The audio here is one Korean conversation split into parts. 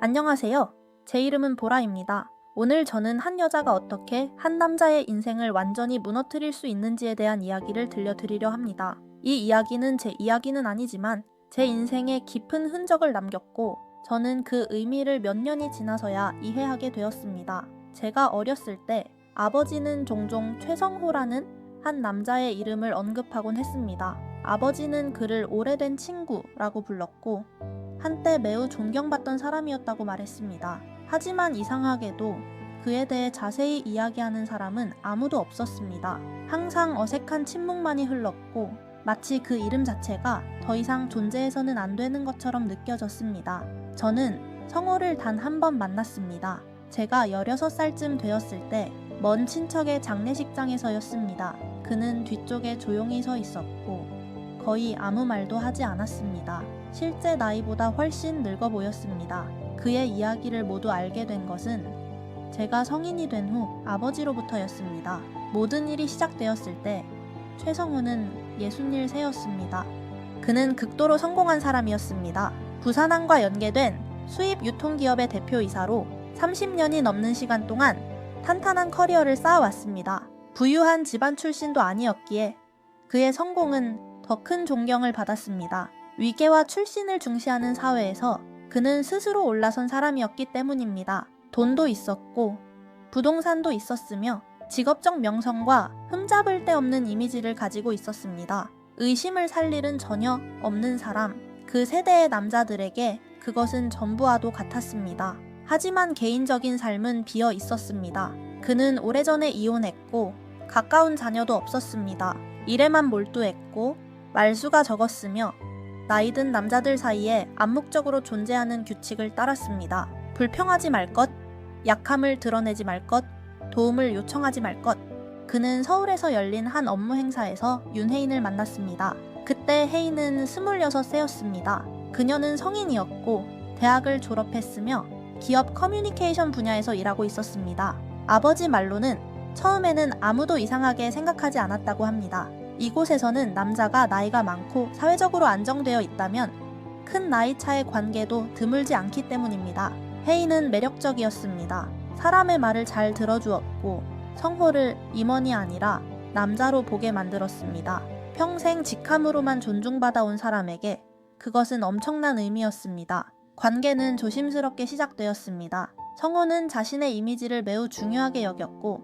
안녕하세요. 제 이름은 보라입니다. 오늘 저는 한 여자가 어떻게 한 남자의 인생을 완전히 무너뜨릴 수 있는지에 대한 이야기를 들려드리려 합니다. 이 이야기는 제 이야기는 아니지만 제 인생에 깊은 흔적을 남겼고 저는 그 의미를 몇 년이 지나서야 이해하게 되었습니다. 제가 어렸을 때 아버지는 종종 최성호라는 한 남자의 이름을 언급하곤 했습니다. 아버지는 그를 오래된 친구라고 불렀고 한때 매우 존경받던 사람이었다고 말했습니다. 하지만 이상하게도 그에 대해 자세히 이야기하는 사람은 아무도 없었습니다. 항상 어색한 침묵만이 흘렀고 마치 그 이름 자체가 더 이상 존재해서는 안 되는 것처럼 느껴졌습니다. 저는 성호를 단 한 번 만났습니다. 제가 16살쯤 되었을 때 먼 친척의 장례식장에서였습니다. 그는 뒤쪽에 조용히 서 있었고 거의 아무 말도 하지 않았습니다. 실제 나이보다 훨씬 늙어 보였습니다. 그의 이야기를 모두 알게 된 것은 제가 성인이 된 후 아버지로부터였습니다. 모든 일이 시작되었을 때 최성우는 61세였습니다. 그는 극도로 성공한 사람이었습니다. 부산항과 연계된 수입 유통기업의 대표이사로 30년이 넘는 시간 동안 탄탄한 커리어를 쌓아왔습니다. 부유한 집안 출신도 아니었기에 그의 성공은 더 큰 존경을 받았습니다. 위계와 출신을 중시하는 사회에서 그는 스스로 올라선 사람이었기 때문입니다. 돈도 있었고 부동산도 있었으며 직업적 명성과 흠잡을 데 없는 이미지를 가지고 있었습니다. 의심을 살 일은 전혀 없는 사람, 그 세대의 남자들에게 그것은 전부와도 같았습니다. 하지만 개인적인 삶은 비어 있었습니다. 그는 오래전에 이혼했고 가까운 자녀도 없었습니다. 일에만 몰두했고 말수가 적었으며 나이든 남자들 사이에 암묵적으로 존재하는 규칙을 따랐습니다. 불평하지 말 것, 약함을 드러내지 말 것, 도움을 요청하지 말 것. 그는 서울에서 열린 한 업무 행사에서 윤혜인을 만났습니다. 그때 혜인은 26세였습니다. 그녀는 성인이었고 대학을 졸업했으며 기업 커뮤니케이션 분야에서 일하고 있었습니다. 아버지 말로는 처음에는 아무도 이상하게 생각하지 않았다고 합니다. 이곳에서는 남자가 나이가 많고 사회적으로 안정되어 있다면 큰 나이 차의 관계도 드물지 않기 때문입니다. 혜인은 매력적이었습니다. 사람의 말을 잘 들어주었고 성호를 임원이 아니라 남자로 보게 만들었습니다. 평생 직함으로만 존중받아온 사람에게 그것은 엄청난 의미였습니다. 관계는 조심스럽게 시작되었습니다. 성호는 자신의 이미지를 매우 중요하게 여겼고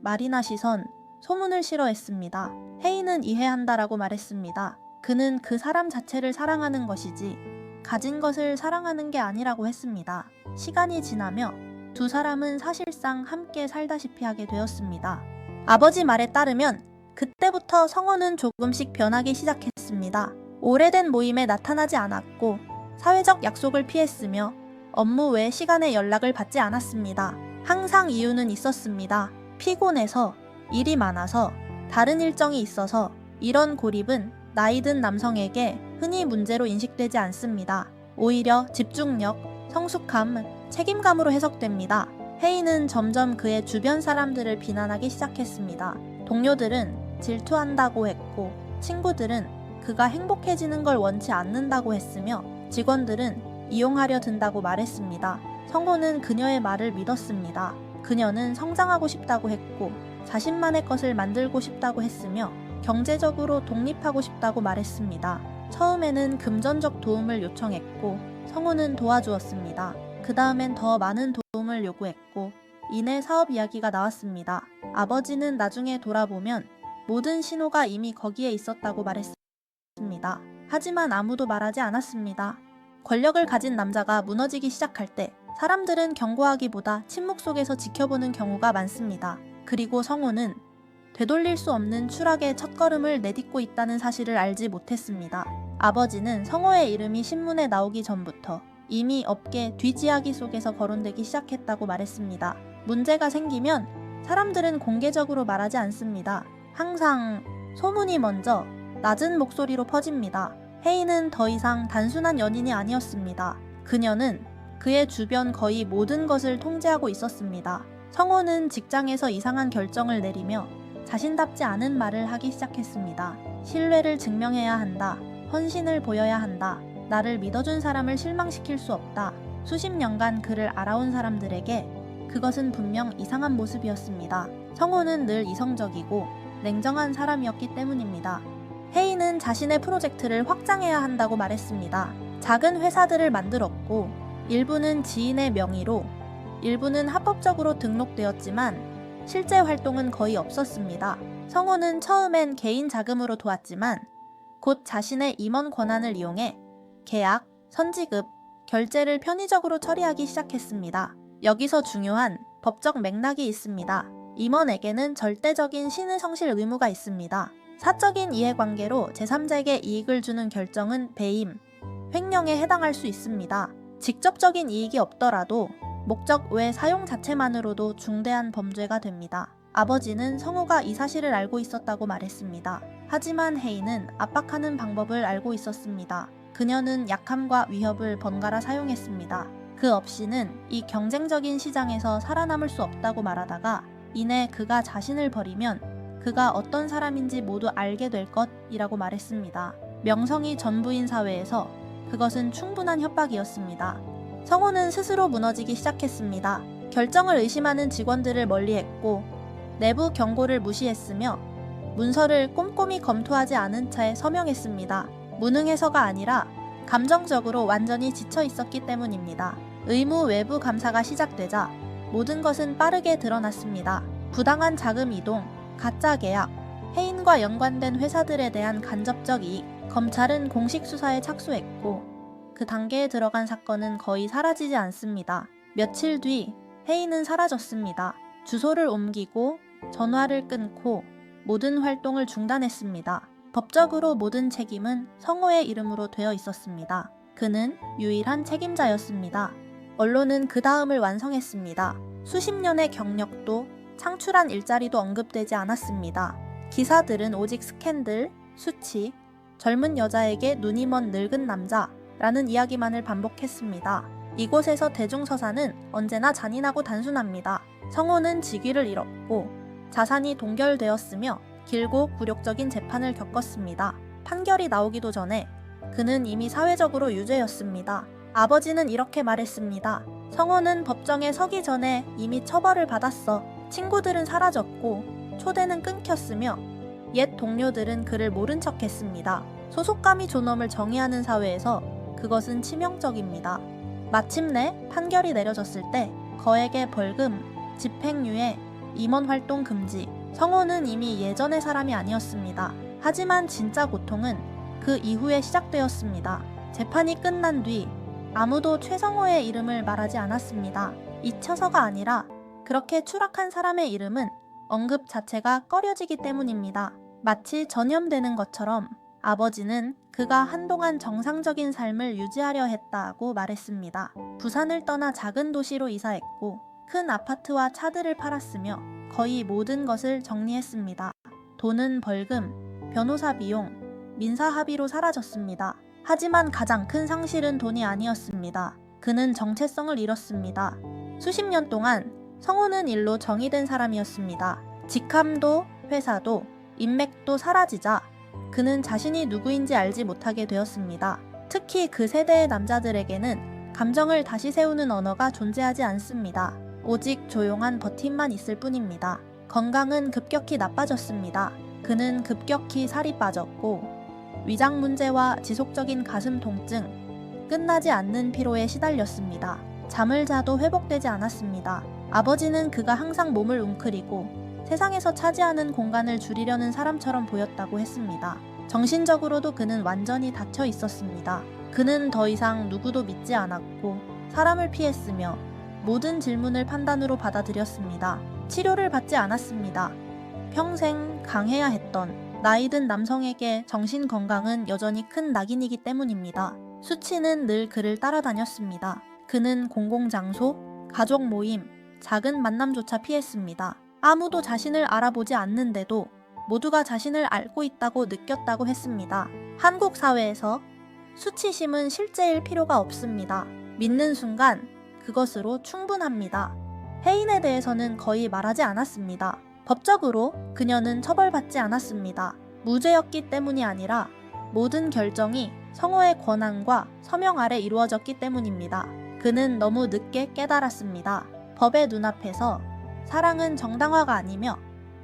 말이나 시선, 소문을 싫어했습니다. 혜인은 이해한다라고 말했습니다. 그는 그 사람 자체를 사랑하는 것이지 가진 것을 사랑하는 게 아니라고 했습니다. 시간이 지나며 두 사람은 사실상 함께 살다시피 하게 되었습니다. 아버지 말에 따르면 그때부터 성호는 조금씩 변하기 시작했습니다. 오래된 모임에 나타나지 않았고 사회적 약속을 피했으며 업무 외 시간에 연락을 받지 않았습니다. 항상 이유는 있었습니다. 피곤해서, 일이 많아서, 다른 일정이 있어서. 이런 고립은 나이 든 남성에게 흔히 문제로 인식되지 않습니다. 오히려 집중력, 성숙함, 책임감으로 해석됩니다. 혜인은 점점 그의 주변 사람들을 비난하기 시작했습니다. 동료들은 질투한다고 했고 친구들은 그가 행복해지는 걸 원치 않는다고 했으며 직원들은 이용하려 든다고 말했습니다. 성호는 그녀의 말을 믿었습니다. 그녀는 성장하고 싶다고 했고 자신만의 것을 만들고 싶다고 했으며 경제적으로 독립하고 싶다고 말했습니다. 처음에는 금전적 도움을 요청했고 성호는 도와주었습니다. 그 다음엔 더 많은 도움을 요구했고 이내 사업 이야기가 나왔습니다. 아버지는 나중에 돌아보면 모든 신호가 이미 거기에 있었다고 말했습니다. 하지만 아무도 말하지 않았습니다. 권력을 가진 남자가 무너지기 시작할 때 사람들은 경고하기보다 침묵 속에서 지켜보는 경우가 많습니다. 그리고 성호는 되돌릴 수 없는 추락의 첫걸음을 내딛고 있다는 사실을 알지 못했습니다. 아버지는 성호의 이름이 신문에 나오기 전부터 이미 업계 뒤지하기 속에서 거론되기 시작했다고 말했습니다. 문제가 생기면 사람들은 공개적으로 말하지 않습니다. 항상 소문이 먼저 낮은 목소리로 퍼집니다. 혜인은 더 이상 단순한 연인이 아니었습니다. 그녀는 그의 주변 거의 모든 것을 통제하고 있었습니다. 성호는 직장에서 이상한 결정을 내리며 자신답지 않은 말을 하기 시작했습니다. 신뢰를 증명해야 한다. 헌신을 보여야 한다. 나를 믿어준 사람을 실망시킬 수 없다. 수십 년간 그를 알아온 사람들에게 그것은 분명 이상한 모습이었습니다. 성호는 늘 이성적이고 냉정한 사람이었기 때문입니다. 헤이는 자신의 프로젝트를 확장해야 한다고 말했습니다. 작은 회사들을 만들었고 일부는 지인의 명의로, 일부는 합법적으로 등록되었지만 실제 활동은 거의 없었습니다. 성호는 처음엔 개인 자금으로 도왔지만 곧 자신의 임원 권한을 이용해 계약, 선지급, 결제를 편의적으로 처리하기 시작했습니다. 여기서 중요한 법적 맥락이 있습니다. 임원에게는 절대적인 신의 성실 의무가 있습니다. 사적인 이해관계로 제3자에게 이익을 주는 결정은 배임, 횡령에 해당할 수 있습니다. 직접적인 이익이 없더라도 목적 외 사용 자체만으로도 중대한 범죄가 됩니다. 아버지는 성호가 이 사실을 알고 있었다고 말했습니다. 하지만 헤이는 압박하는 방법을 알고 있었습니다. 그녀는 약함과 위협을 번갈아 사용했습니다. 그 없이는 이 경쟁적인 시장에서 살아남을 수 없다고 말하다가 이내 그가 자신을 버리면 그가 어떤 사람인지 모두 알게 될 것이라고 말했습니다. 명성이 전부인 사회에서 그것은 충분한 협박이었습니다. 성호는 스스로 무너지기 시작했습니다. 결정을 의심하는 직원들을 멀리했고 내부 경고를 무시했으며 문서를 꼼꼼히 검토하지 않은 채 서명했습니다. 무능해서가 아니라 감정적으로 완전히 지쳐 있었기 때문입니다. 의무 외부 감사가 시작되자 모든 것은 빠르게 드러났습니다. 부당한 자금 이동, 가짜 계약, 해인과 연관된 회사들에 대한 간접적 이익, 검찰은 공식 수사에 착수했고 그 단계에 들어간 사건은 거의 사라지지 않습니다. 며칠 뒤 해인은 사라졌습니다. 주소를 옮기고 전화를 끊고 모든 활동을 중단했습니다. 법적으로 모든 책임은 성호의 이름으로 되어 있었습니다. 그는 유일한 책임자였습니다. 언론은 그 다음을 완성했습니다. 수십 년의 경력도 창출한 일자리도 언급되지 않았습니다. 기사들은 오직 스캔들, 수치, 젊은 여자에게 눈이 먼 늙은 남자라는 이야기만을 반복했습니다. 이곳에서 대중서사는 언제나 잔인하고 단순합니다. 성호는 직위를 잃었고 자산이 동결되었으며 길고 굴욕적인 재판을 겪었습니다. 판결이 나오기도 전에 그는 이미 사회적으로 유죄였습니다. 아버지는 이렇게 말했습니다. 성호는 법정에 서기 전에 이미 처벌을 받았어. 친구들은 사라졌고 초대는 끊겼으며 옛 동료들은 그를 모른 척했습니다. 소속감이 존엄을 정의하는 사회에서 그것은 치명적입니다. 마침내 판결이 내려졌을 때 거액의 벌금, 집행유예, 임원 활동 금지. 성호는 이미 예전의 사람이 아니었습니다. 하지만 진짜 고통은 그 이후에 시작되었습니다. 재판이 끝난 뒤 아무도 최성호의 이름을 말하지 않았습니다. 잊혀서가 아니라 그렇게 추락한 사람의 이름은 언급 자체가 꺼려지기 때문입니다. 마치 전염되는 것처럼 아버지는 그가 한동안 정상적인 삶을 유지하려 했다고 말했습니다. 부산을 떠나 작은 도시로 이사했고 큰 아파트와 차들을 팔았으며 거의 모든 것을 정리했습니다. 돈은 벌금, 변호사 비용, 민사 합의로 사라졌습니다. 하지만 가장 큰 상실은 돈이 아니었습니다. 그는 정체성을 잃었습니다. 수십 년 동안 성호는 일로 정의된 사람이었습니다. 직함도 회사도 인맥도 사라지자 그는 자신이 누구인지 알지 못하게 되었습니다. 특히 그 세대의 남자들에게는 감정을 다시 세우는 언어가 존재하지 않습니다. 오직 조용한 버팀만 있을 뿐입니다. 건강은 급격히 나빠졌습니다. 그는 급격히 살이 빠졌고 위장 문제와 지속적인 가슴 통증, 끝나지 않는 피로에 시달렸습니다. 잠을 자도 회복되지 않았습니다. 아버지는 그가 항상 몸을 웅크리고 세상에서 차지하는 공간을 줄이려는 사람처럼 보였다고 했습니다. 정신적으로도 그는 완전히 닫혀 있었습니다. 그는 더 이상 누구도 믿지 않았고 사람을 피했으며 모든 질문을 판단으로 받아들였습니다. 치료를 받지 않았습니다. 평생 강해야 했던 나이든 남성에게 정신 건강은 여전히 큰 낙인이기 때문입니다. 수치는 늘 그를 따라다녔습니다. 그는 공공장소, 가족 모임, 작은 만남조차 피했습니다. 아무도 자신을 알아보지 않는데도 모두가 자신을 알고 있다고 느꼈다고 했습니다. 한국 사회에서 수치심은 실제일 필요가 없습니다. 믿는 순간 그것으로 충분합니다. 해인에 대해서는 거의 말하지 않았습니다. 법적으로 그녀는 처벌받지 않았습니다. 무죄였기 때문이 아니라 모든 결정이 성호의 권한과 서명 아래 이루어졌기 때문입니다. 그는 너무 늦게 깨달았습니다. 법의 눈앞에서 사랑은 정당화가 아니며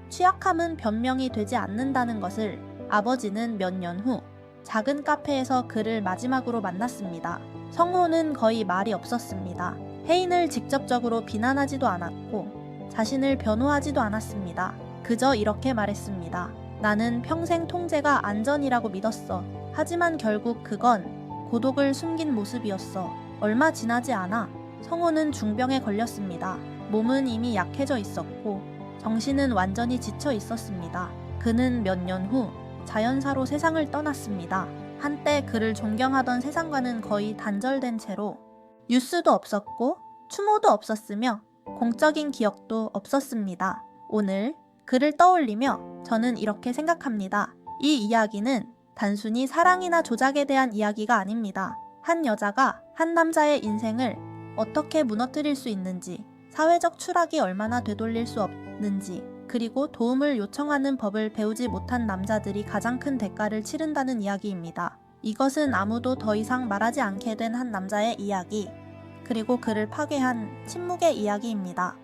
취약함은 변명이 되지 않는다는 것을 아버지는 몇 년 후 작은 카페에서 그를 마지막으로 만났습니다. 성호는 거의 말이 없었습니다. 혜인을 직접적으로 비난하지도 않았고 자신을 변호하지도 않았습니다. 그저 이렇게 말했습니다. 나는 평생 통제가 안전이라고 믿었어. 하지만 결국 그건 고독을 숨긴 모습이었어. 얼마 지나지 않아 성호는 중병에 걸렸습니다. 몸은 이미 약해져 있었고 정신은 완전히 지쳐 있었습니다. 그는 몇 년 후 자연사로 세상을 떠났습니다. 한때 그를 존경하던 세상과는 거의 단절된 채로 뉴스도 없었고 추모도 없었으며 공적인 기억도 없었습니다. 오늘 그를 떠올리며 저는 이렇게 생각합니다. 이 이야기는 단순히 사랑이나 조작에 대한 이야기가 아닙니다. 한 여자가 한 남자의 인생을 어떻게 무너뜨릴 수 있는지, 사회적 추락이 얼마나 되돌릴 수 없는지, 그리고 도움을 요청하는 법을 배우지 못한 남자들이 가장 큰 대가를 치른다는 이야기입니다. 이것은 아무도 더 이상 말하지 않게 된 한 남자의 이야기, 그리고 그를 파괴한 침묵의 이야기입니다.